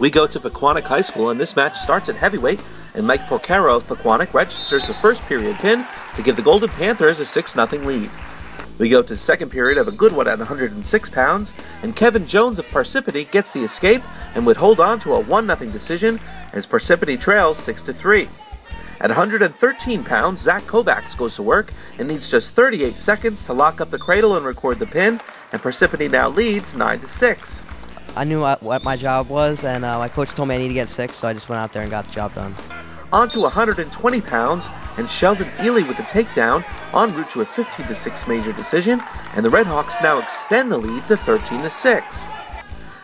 We go to Pequannock High School, and this match starts at heavyweight, and Mike Porcaro of Pequannock registers the first period pin to give the Golden Panthers a 6-0 lead. We go to the second period of a good one at 106 pounds, and Kevin Jones of Parsippany gets the escape and would hold on to a 1-0 decision as Parsippany trails 6-3. At 113 pounds, Zach Kovacs goes to work and needs just 38 seconds to lock up the cradle and record the pin, and Parsippany now leads 9-6. I knew what my job was, and my coach told me I need to get 6, so I just went out there and got the job done. On to 120 pounds, and Sheldon Ely with the takedown en route to a 15-6 major decision, and the Redhawks now extend the lead to 13-6.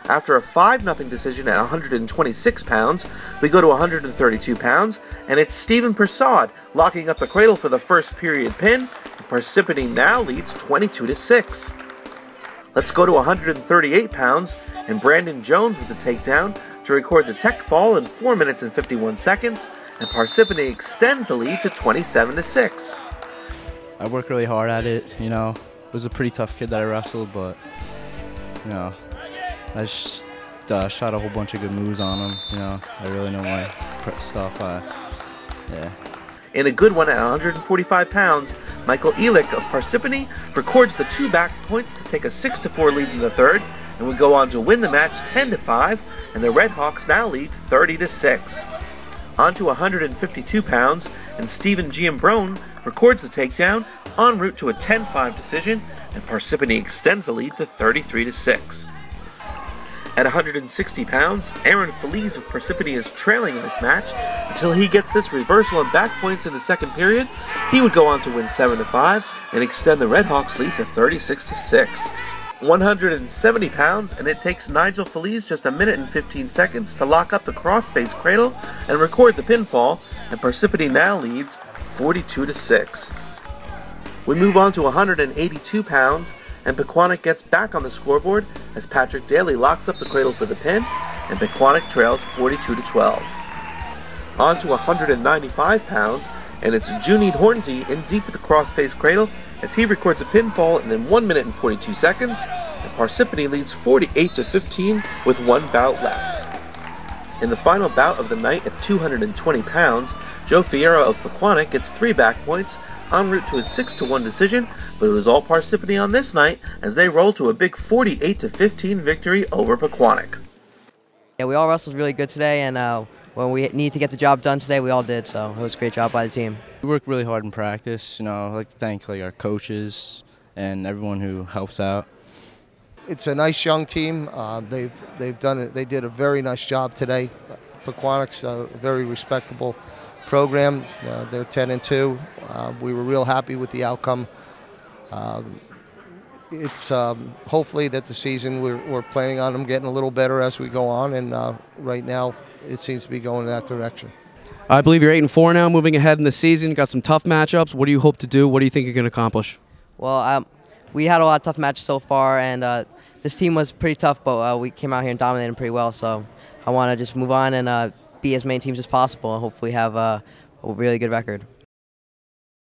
After a 5-0 decision at 126 pounds, we go to 132 pounds, and it's Stephen Persaud locking up the cradle for the first period pin, and Parsippany now leads 22-6. Let's go to 138 pounds, and Brandon Jones with the takedown to record the tech fall in 4 minutes and 51 seconds, and Parsippany extends the lead to 27-6. I worked really hard at it, you know. It was a pretty tough kid that I wrestled, but, you know, I just shot a whole bunch of good moves on him, you know. I really know my stuff, yeah. In a good one at 145 pounds, Michael Elick of Parsippany records the 2 back points to take a 6-4 lead in the third, and would go on to win the match 10-5, and the Redhawks now lead 30-6. On to 152 pounds, and Stephen Giambrone records the takedown en route to a 10-5 decision, and Parsippany extends the lead to 33-6. At 160 pounds, Aaron Feliz of Parsippany is trailing in this match until he gets this reversal and back points in the second period. He would go on to win 7-5 and extend the Redhawks lead to 36-6. 170 pounds, and it takes Nigel Feliz just 1 minute and 15 seconds to lock up the crossface cradle and record the pinfall, and Parsippany now leads 42-6. We move on to 182 pounds, and Pequannock gets back on the scoreboard as Patrick Daly locks up the cradle for the pin, and Pequannock trails 42-12. On to 195 pounds, and it's Junaid Hornsey in deep with the crossface cradle as he records a pinfall in 1 minute and 42 seconds, and Parsippany leads 48-15 with 1 bout left. In the final bout of the night at 220 pounds, Joe Fierro of Pequannock gets 3 back points en route to a 6-1 decision, but it was all Parsippany on this night as they roll to a big 48-15 victory over Pequannock. Yeah, we all wrestled really good today, and when we need to get the job done today, we all did, so it was a great job by the team. We worked really hard in practice, you know. I'd like to thank our coaches and everyone who helps out. It's a nice young team. They've done it. They did a very nice job today. Pequannock's a very respectable program. They're 10-2. We were real happy with the outcome. It's hopefully that the season we're planning on them getting a little better as we go on, and right now it seems to be going in that direction. I believe you're 8-4 now, moving ahead in the season. You've got some tough matchups. What do you hope to do? What do you think you're going to accomplish? Well, we had a lot of tough matches so far, and this team was pretty tough, but we came out here and dominated them pretty well. So I want to just move on and beat as many teams as possible and hopefully have a really good record.